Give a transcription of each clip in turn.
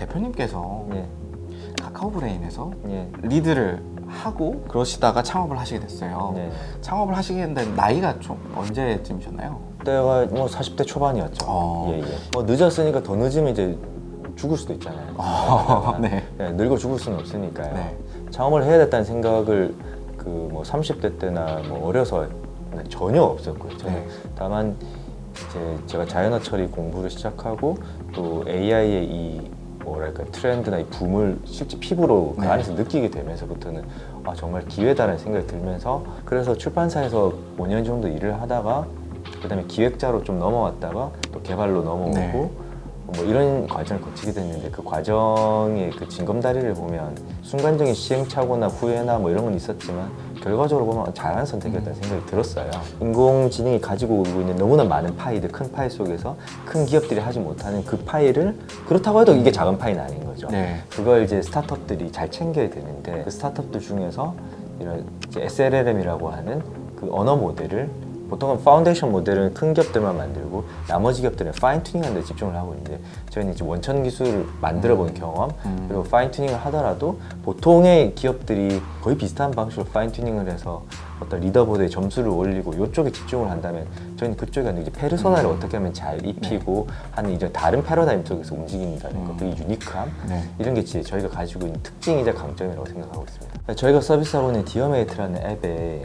대표님께서 예. 카카오브레인에서 예. 리드를 하고 그러시다가 창업을 하시게 됐어요. 네. 창업을 하시게 된 나이가 좀 언제쯤이셨나요? 그때가 뭐 40대 초반이었죠. 예. 뭐 늦었으니까 더 늦으면 이제 죽을 수도 있잖아요. 네. 늙어 죽을 수는 없으니까요. 네. 창업을 해야 됐다는 생각을 그 뭐 30대 때나 뭐 어려서 전혀 없었고요. 저는 네. 다만 이제 제가 자연어 처리 공부를 시작하고 또 AI의 이 뭐랄까 트렌드나 이 붐을 실제 피부로 그 네. 안에서 느끼게 되면서부터는 아 정말 기회다라는 생각이 들면서 그래서 출판사에서 5년 정도 일을 하다가 그다음에 기획자로 좀 넘어왔다가 또 개발로 넘어오고 네. 뭐 이런 과정을 거치게 됐는데 그 과정의 그 징검다리를 보면 순간적인 시행착오나 후회나 뭐 이런 건 있었지만 결과적으로 보면 잘한 선택이었다는 생각이 들었어요. 인공지능이 가지고 오고 있는 너무나 많은 파이들, 큰 파이 속에서 큰 기업들이 하지 못하는 그 파이를 그렇다고 해도 이게 작은 파이는 아닌 거죠. 네. 그걸 이제 스타트업들이 잘 챙겨야 되는데 그 스타트업들 중에서 이런 이제 SLLM이라고 하는 그 언어 모델을 보통은 파운데이션 모델은 큰 기업들만 만들고 나머지 기업들은 파인 튜닝하는 데 집중을 하고 있는데 저희는 이제 원천 기술을 만들어 본 경험 그리고 파인 튜닝을 하더라도 보통의 기업들이 거의 비슷한 방식으로 파인 튜닝을 해서 어떤 리더보드의 점수를 올리고 이쪽에 집중을 한다면 저희는 그쪽이 아니고 이제 페르소나를 어떻게 하면 잘 입히고 하는 이제 다른 패러다임 속에서 움직인다는 거, 그 유니크함 네. 이런 게 이제 저희가 가지고 있는 특징이자 강점이라고 생각하고 있습니다. 저희가 서비스하고 있는 디어메이트라는 앱에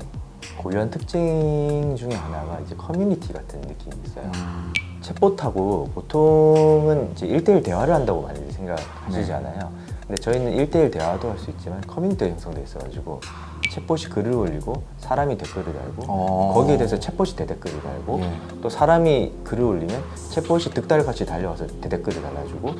고유한 특징 중에 하나가 이제 커뮤니티 같은 느낌이 있어요. 챗봇하고 보통은 이제 1대1 대화를 한다고 많이 생각하시잖아요. 근데 저희는 1대1 대화도 할 수 있지만 커뮤니티가 형성돼 있어가지고 챗봇이 글을 올리고 사람이 댓글을 달고 거기에 대해서 챗봇이 대댓글을 달고 또 사람이 글을 올리면 챗봇이 득달같이 달려와서 대댓글을 달아주고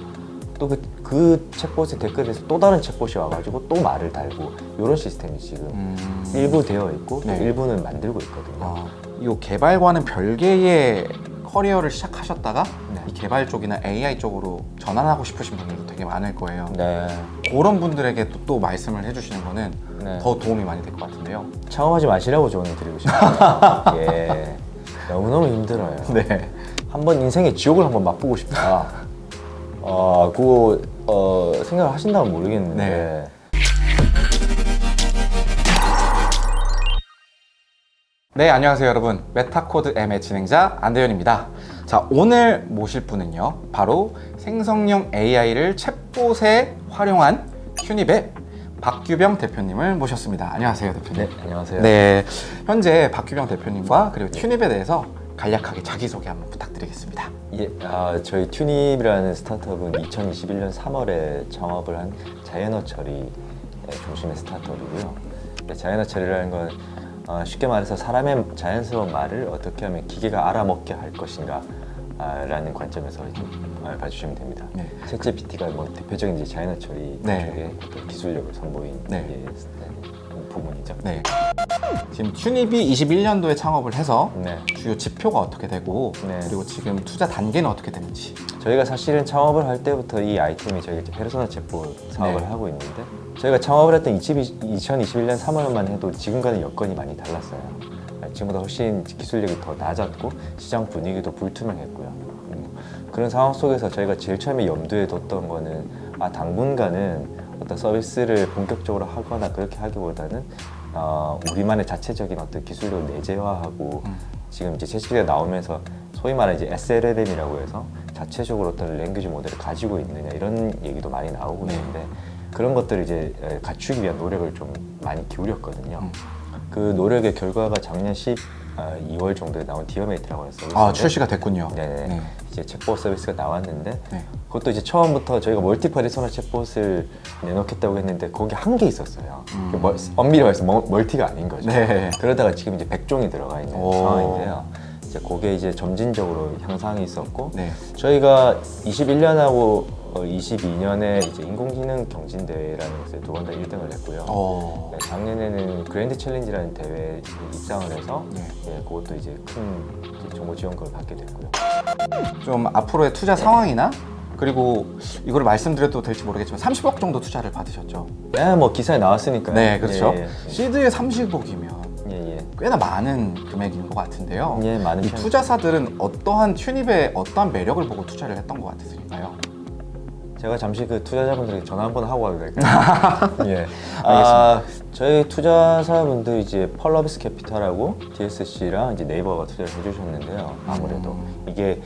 또 그 챗봇의 댓글에서 또 다른 챗봇이 와가지고 또 말을 달고 이런 시스템이 지금 일부 되어 있고 또 네. 일부는 만들고 있거든요. 이 개발과는 별개의 커리어를 시작하셨다가 네. 이 개발 쪽이나 AI 쪽으로 전환하고 싶으신 분들도 되게 많을 거예요. 네. 그런 분들에게 또 말씀을 해주시는 거는 네. 더 도움이 많이 될 것 같은데요. 창업하지 마시라고 조언을 드리고 싶어요. 예. 너무너무 힘들어요. 네. 한번 인생의 지옥을 한번 맛보고 싶다. 그거 생각을 하신다면 모르겠는데 네. 네, 안녕하세요 여러분. 메타코드 M의 진행자 안대현입니다. 자, 오늘 모실 분은요, 바로 생성형 AI를 챗봇에 활용한 튜닙의 박규병 대표님을 모셨습니다. 안녕하세요 대표님. 네, 안녕하세요. 네, 현재 박규병 대표님과 그리고 튜닙에 대해서 간략하게 자기소개 한번 부탁드리겠습니다. 예, 저희 튜닙이라는 스타트업은 2021년 3월에 창업을 한 자연어 처리 중심의 스타트업이고요. 자연어 처리라는 건 쉽게 말해서 사람의 자연스러운 말을 어떻게 하면 기계가 알아먹게 할 것인가 라는 관점에서 봐주시면 됩니다. 네. 챗GPT가 뭐 대표적인 이제 자연어 처리 네. 쪽의 어떤 기술력을 선보인 네. 부분이죠. 네. 지금 튜닙이 21년도에 창업을 해서 네. 주요 지표가 어떻게 되고 네. 그리고 지금 투자 단계는 어떻게 되는지. 저희가 사실은 창업을 할 때부터 이 아이템이 저희가 이제 페르소나 챗봇 사업을 네. 하고 있는데 저희가 창업을 했던 2021년 3월만 해도 지금과는 여건이 많이 달랐어요. 지금보다 훨씬 기술력이 더 낮았고 시장 분위기도 불투명했고요. 그런 상황 속에서 저희가 제일 처음에 염두에 뒀던 거는 당분간은 어떤 서비스를 본격적으로 하거나 그렇게 하기보다는 우리만의 자체적인 어떤 기술력을 내재화하고 지금 이제 챗GPT가 나오면서 소위 말하는 이제 SLLM이라고 해서 자체적으로 어떤 랭귀지 모델을 가지고 있느냐 이런 얘기도 많이 나오고 있는데 그런 것들을 이제 갖추기 위한 노력을 좀 많이 기울였거든요. 그 노력의 결과가 작년 12월 정도에 나온 디어메이트라고 해서 출시가 됐군요. 네. 이제 챗봇 서비스가 나왔는데 네. 그것도 이제 처음부터 저희가 멀티 페르소나 챗봇을 내놓겠다고 했는데 거기 한 개 있었어요. 엄밀히 말해서 멀티가 아닌 거죠. 네. 그러다가 지금 이제 100종이 들어가 있는 상황인데요. 이제 그게 이제 점진적으로 향상이 있었고 네. 저희가 21년하고 22년에 이제 인공지능 경진대회라는 것에 두 번 다 1등을 했고요. 네, 작년에는 그랜드 챌린지라는 대회에 입상을 해서 그것도 이제 큰 정보 지원금을 받게 됐고요. 좀 앞으로의 투자 상황이나 그리고 이걸 말씀드려도 될지 모르겠지만 30억 정도 투자를 받으셨죠. 네, 뭐 기사에 나왔으니까요. 네, 그렇죠. 예. 시드에 30억이면 예. 꽤나 많은 금액인 것 같은데요. 예, 많은 이 편. 투자사들은 어떠한 튜닙의 어떠한 매력을 보고 투자를 했던 것 같으실까요? 제가 잠시 그 투자자분들에게 전화 한번 하고 와도 될까요? 예, 알겠습니다. 저희 투자사분들이 이제 펄러비스 캐피탈하고 DSC랑 이제 네이버가 투자를 해주셨는데요. 아무래도 이게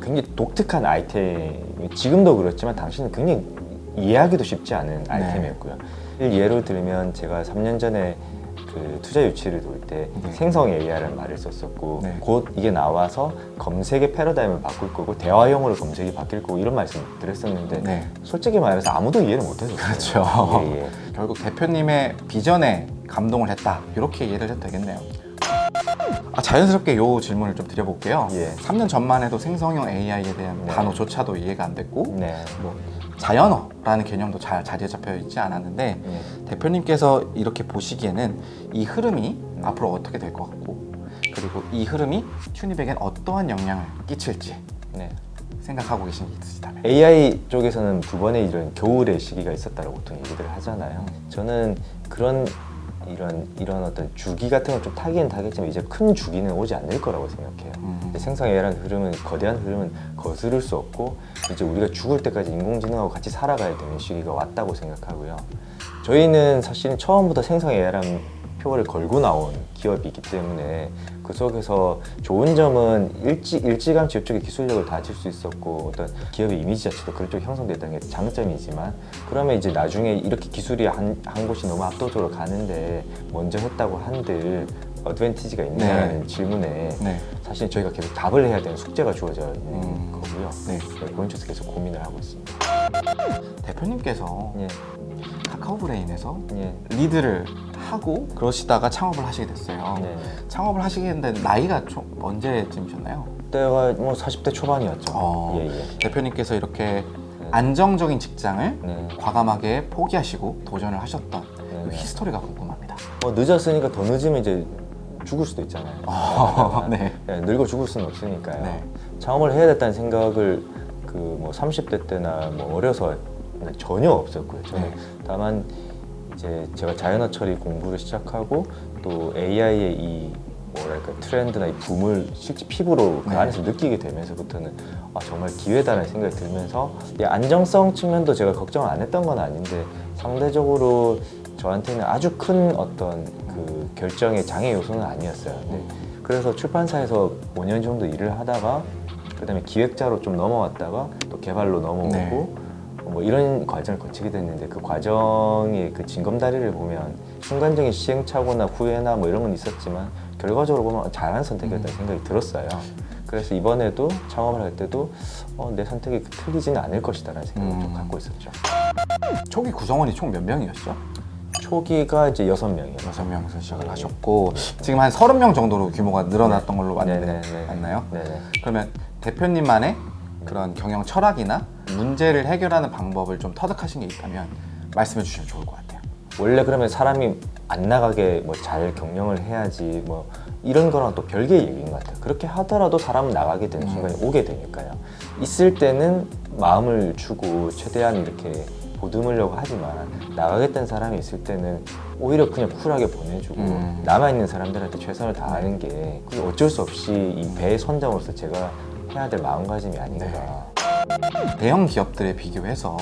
굉장히 독특한 아이템이 지금도 그렇지만 당시는 굉장히 이해하기도 쉽지 않은 아이템이었고요. 예로 들면 제가 3년 전에 그 투자 유치를 돌 때 생성 AI라는 말을 썼었고 곧 이게 나와서 검색의 패러다임을 바꿀 거고 대화형으로 검색이 바뀔 거고 이런 말씀 드렸었는데 솔직히 말해서 아무도 이해를 못했어요. 그렇죠. 예. 결국 대표님의 비전에 감동을 했다 이렇게 이해를 해도 되겠네요. 자연스럽게 이 질문을 좀 드려볼게요. 3년 전만 해도 생성형 AI에 대한 단어조차도 이해가 안 됐고 뭐 자연어라는 개념도 잘 자리에 잡혀 있지 않았는데 대표님께서 이렇게 보시기에는 이 흐름이 앞으로 어떻게 될 것 같고 그리고 이 흐름이 튜니백엔 어떠한 영향을 끼칠지 생각하고 계신 게 있으시다면 AI 쪽에서는 두 번의 이런 겨울의 시기가 있었다고 보통 얘기를 하잖아요. 저는 그런 이런 어떤 주기 같은 걸 좀 타긴 타겠지만 이제 큰 주기는 오지 않을 거라고 생각해요. 생성 AI라는 흐름은 거대한 흐름은 거스를 수 없고 이제 우리가 죽을 때까지 인공지능하고 같이 살아가야 되는 시기가 왔다고 생각하고요. 저희는 사실은 처음부터 생성 AI라는 표를 걸고 나온 기업이기 때문에 그 속에서 좋은 점은 일찌감치 이쪽의 기술력을 다질 수 있었고 어떤 기업의 이미지 자체도 그쪽에 형성됐다는 게 장점이지만 그러면 이제 나중에 이렇게 기술이 한 곳이 너무 압도적으로 가는데 먼저 했다고 한들 어드밴티지가 있느냐는 질문에 사실 저희가 계속 답을 해야 되는 숙제가 주어져 있는 거고요. 그런 쪽에서 계속 고민을 하고 있습니다. 대표님께서 카카오브레인에서 리드를 하고 그러시다가 창업을 하시게 됐어요. 창업을 하시게 됐는데 나이가 좀 언제쯤이셨나요? 그때가 뭐 40대 초반이었죠. 대표님께서 이렇게 안정적인 직장을 과감하게 포기하시고 도전을 하셨던 그 히스토리가 궁금합니다. 늦었으니까 더 늦으면 이제 죽을 수도 있잖아요. 늙어 죽을 수는 없으니까요. 창업을 해야 됐다는 생각을 그 뭐 30대 때나 뭐 어려서 전혀 없었고요. 저는 다만 이제 제가 자연어 처리 공부를 시작하고 또 AI의 이 뭐랄까 트렌드나 이 붐을 실제 피부로 그 안에서 느끼게 되면서부터는 정말 기회다라는 생각이 들면서 이 안정성 측면도 제가 걱정을 안 했던 건 아닌데 상대적으로 저한테는 아주 큰 어떤 그 결정의 장애 요소는 아니었어요. 그래서 출판사에서 5년 정도 일을 하다가 그다음에 기획자로 좀 넘어왔다가 또 개발로 넘어오고 뭐 이런 과정을 거치게 됐는데 그 과정의 그 징검다리를 보면 순간적인 시행착오나 후회나 뭐 이런 건 있었지만 결과적으로 보면 잘한 선택이었다는 생각이 들었어요. 그래서 이번에도 창업을 할 때도 내 선택이 틀리지는 않을 것이다라는 생각을 좀 갖고 있었죠. 초기 구성원이 총 몇 명이었죠? 초기가 이제 6명이요. 6명에서 시작을 하셨고 지금 한 30명 정도로 규모가 늘어났던 걸로 맞나요? 그러면 대표님만의 그런 경영 철학이나 문제를 해결하는 방법을 좀 터득하신 게 있다면 말씀해 주시면 좋을 것 같아요. 원래 그러면 사람이 안 나가게 뭐 잘 경영을 해야지 뭐 이런 거랑 또 별개의 얘기인 것 같아요. 그렇게 하더라도 사람은 나가게 되는 순간이 오게 되니까요. 있을 때는 마음을 주고 최대한 이렇게 보듬으려고 하지만 나가겠다는 사람이 있을 때는 오히려 그냥 쿨하게 보내주고 남아있는 사람들한테 최선을 다하는 게 그게 어쩔 수 없이 이 배의 선장으로서 제가 해야 될 마음가짐이 아닌가. 대형 기업들에 비교해서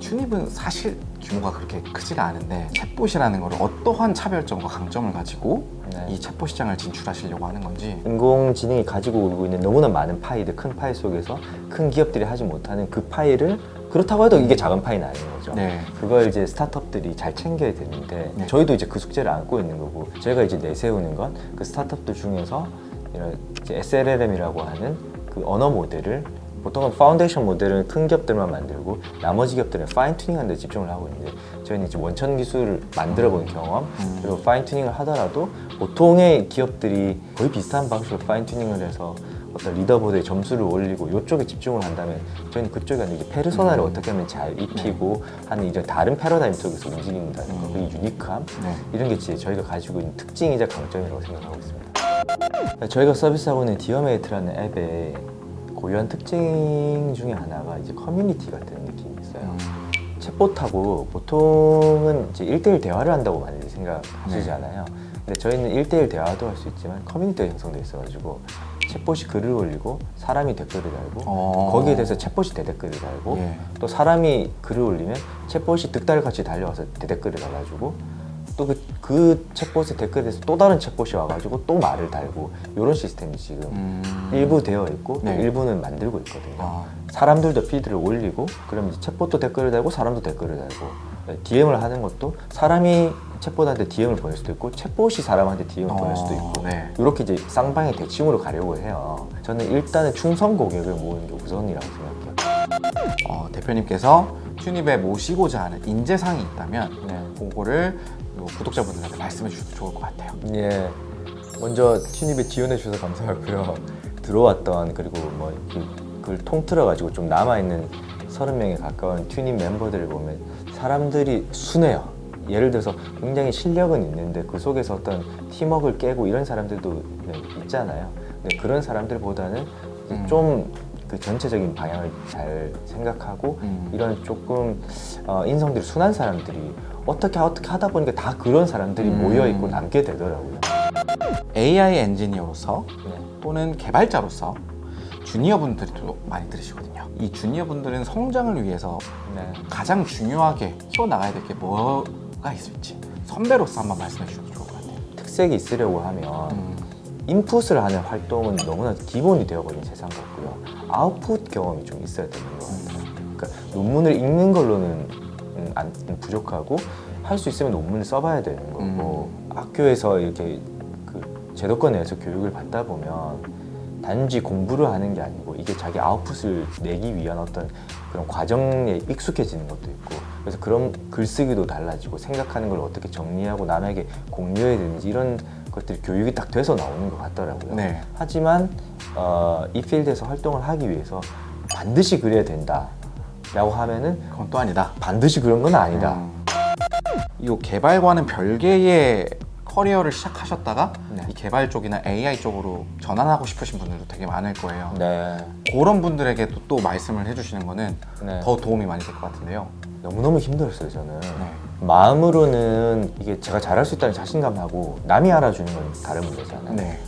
튜닙은 사실 규모가 그렇게 크지가 않은데 챗봇이라는 걸 어떠한 차별점과 강점을 가지고 이 챗봇 시장을 진출하시려고 하는 건지. 인공지능이 가지고 오고 있는 너무나 많은 파이들, 큰 파이 속에서 큰 기업들이 하지 못하는 그 파이를 그렇다고 해도 이게 작은 파이는 아닌 거죠. 그걸 이제 스타트업들이 잘 챙겨야 되는데 저희도 이제 그 숙제를 안고 있는 거고 저희가 이제 내세우는 건 그 스타트업들 중에서 이런 이제 SLLM이라고 하는 그 언어 모델을 보통은 파운데이션 모델은 큰 기업들만 만들고 나머지 기업들은 파인 튜닝하는 데 집중을 하고 있는데 저희는 이제 원천 기술을 만들어 본 경험 그리고 파인 튜닝을 하더라도 보통의 기업들이 거의 비슷한 방식으로 파인 튜닝을 해서 어떤 리더보드에 점수를 올리고 이쪽에 집중을 한다면 저희는 그쪽에 아니라 페르소나를 어떻게 하면 잘 입히고 하는 이제 다른 패러다임 속에서 움직인다는 거, 그 유니크함 이런 게 저희가 가지고 있는 특징이자 강점이라고 생각하고 있습니다. 저희가 서비스하고 있는 디어메이트라는 앱에 고유한 특징 중에 하나가 이제 커뮤니티 같은 느낌이 있어요. 챗봇하고 보통은 이제 1대1 대화를 한다고 많이 생각하시잖아요. 근데 저희는 1대1 대화도 할 수 있지만 커뮤니티가 형성돼 있어가지고 챗봇이 글을 올리고 사람이 댓글을 달고 어. 거기에 대해서 챗봇이 대댓글을 달고 예. 또 사람이 글을 올리면 챗봇이 득달같이 달려와서 대댓글을 달아주고 또 그 챗봇의 댓글에 대해서 또 다른 챗봇이 와가지고 또 말을 달고 이런 시스템이 지금 일부 되어 있고 네. 또 일부는 만들고 있거든요. 아. 사람들도 피드를 올리고 그러면 이제 챗봇도 댓글을 달고 사람도 댓글을 달고 DM을 하는 것도 사람이 챗봇한테 DM을 보낼 수도 있고 챗봇이 사람한테 DM을 보낼 수도 있고 네. 이렇게 이제 쌍방의 대칭으로 가려고 해요. 저는 일단은 충성 고객을 모으는 게 우선이라고 생각해요. 대표님께서 튜닙에 모시고자 하는 인재상이 있다면 네. 그거를 요 구독자분들한테 말씀해 주셔도 좋을 것 같아요. 예. 먼저 튜닙에 지원해 주셔서 감사하고요. 들어왔던 그리고 뭐 그걸 통틀어 가지고 좀 남아 있는 30명에 가까운 튜닙 멤버들을 보면 사람들이 순해요. 예를 들어서 굉장히 실력은 있는데 그 속에서 어떤 팀워크를 깨고 이런 사람들도 있잖아요. 근데 그런 사람들보다는 이제 좀 그 전체적인 방향을 잘 생각하고 이런 조금 인성들이 순한 사람들이 어떻게 하다 보니까 다 그런 사람들이 모여 있고 남게 되더라고요. AI 엔지니어로서 네. 또는 개발자로서 주니어 분들이 또 많이 들으시거든요. 이 주니어 분들은 성장을 위해서 네. 가장 중요하게 키워나가야 될 게 뭐가 있을지 선배로서 한번 말씀해 주셔도 좋을 것 같아요. 특색이 있으려고 하면 인풋을 하는 활동은 너무나 기본이 되어버린 세상 같고요. 아웃풋 경험이 좀 있어야 되는 것 같아요. 그러니까 논문을 읽는 걸로는 부족하고 할 수 있으면 논문을 써봐야 되는 거고 학교에서 이렇게 그 제도권 내에서 교육을 받다 보면 단지 공부를 하는 게 아니고 이게 자기 아웃풋을 내기 위한 어떤 그런 과정에 익숙해지는 것도 있고 그래서 그런 글쓰기도 달라지고 생각하는 걸 어떻게 정리하고 남에게 공유해야 되는지 이런 것들이 교육이 딱 돼서 나오는 것 같더라고요. 네. 하지만 이 필드에서 활동을 하기 위해서 반드시 그래야 된다라고 하면은 그건 또 아니다. 반드시 그런 건 아니다. 이 개발과는 별개의 커리어를 시작하셨다가 네. 이 개발 쪽이나 AI 쪽으로 전환하고 싶으신 분들도 되게 많을 거예요. 네. 그런 분들에게 또 말씀을 해주시는 거는 네. 더 도움이 많이 될 것 같은데요. 너무너무 힘들었어요, 저는. 네. 마음으로는 이게 제가 잘할 수 있다는 자신감하고 남이 알아주는 건 다른 문제잖아요. 네.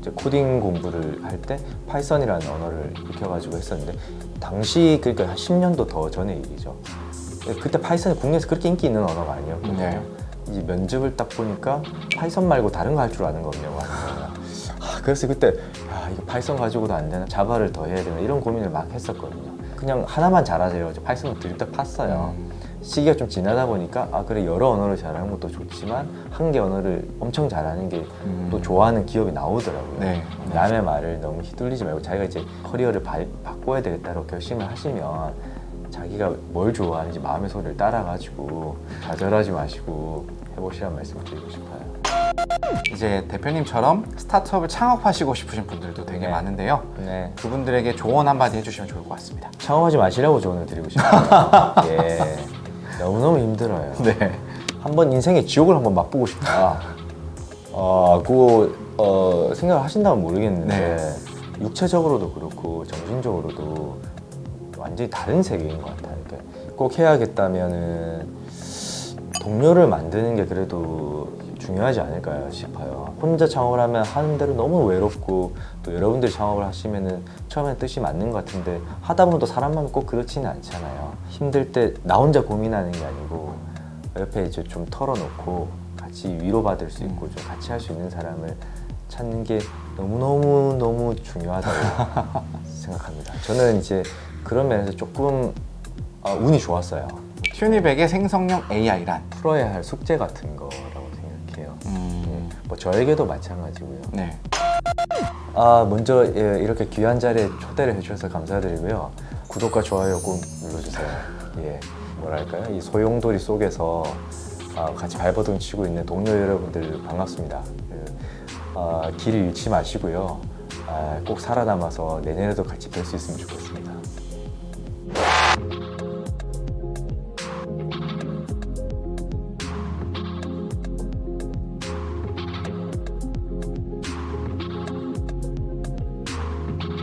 이제 코딩 공부를 할 때 파이썬이라는 언어를 익혀가지고 했었는데 당시 그러니까 한 10년도 더 전의 일이죠. 그때 파이썬이 국내에서 그렇게 인기 있는 언어가 아니었거든요. 네. 이제 면접을 딱 보니까 파이썬 말고 다른 거 할 줄 아는 거 없냐고 하는 거예요. 그래서 그때 이거 파이썬 가지고도 안 되나 자바를 더 해야 되나 이런 고민을 막 했었거든요. 그냥 하나만 잘하세요. 파이썬을 드립다 팠어요. 시기가 좀 지나다 보니까 그래 여러 언어를 잘하는 것도 좋지만 한 개 언어를 엄청 잘하는 게 또 좋아하는 기업이 나오더라고요. 네. 남의 말을 너무 휘둘리지 말고 자기가 이제 커리어를 바꿔야 되겠다고 결심을 하시면 자기가 뭘 좋아하는지 마음의 소리를 따라가지고 좌절하지 마시고 해보시라는 말씀을 드리고 싶어요. 이제 대표님처럼 스타트업을 창업하시고 싶으신 분들도 되게 네. 많은데요. 네. 그분들에게 조언 한마디 해주시면 좋을 것 같습니다. 창업하지 마시라고 조언을 드리고 싶어요. 예. 너무너무 힘들어요. 네. 한번 인생의 지옥을 한번 맛보고 싶다. 그거 생각을 하신다면 모르겠는데 육체적으로도 그렇고 정신적으로도 완전히 다른 세계인 것 같아요. 그러니까 꼭 해야겠다면은 동료를 만드는 게 그래도 중요하지 않을까 싶어요. 혼자 창업을 하면 하는 대로 너무 외롭고 또 여러분들이 창업을 하시면은 처음엔 뜻이 맞는 것 같은데 하다 보면 또 사람만 꼭 그렇지는 않잖아요. 힘들 때 나 혼자 고민하는 게 아니고 옆에 이제 좀 털어놓고 같이 위로받을 수 있고 좀 같이 할 수 있는 사람을 찾는 게 너무 중요하다고 생각합니다. 저는 이제 그런 면에서 조금 운이 좋았어요. 튜니백의 생성형 AI란? 풀어야 할 숙제 같은 거라고 생각해요. 뭐 저에게도 마찬가지고요. 네. 먼저 이렇게 귀한 자리에 초대를 해주셔서 감사드리고요. 구독과 좋아요 꼭 눌러주세요. 뭐랄까요? 이 소용돌이 속에서 같이 발버둥 치고 있는 동료 여러분들 반갑습니다. 길을 잃지 마시고요. 꼭 살아남아서 내년에도 같이 뵐 수 있으면 좋겠습니다.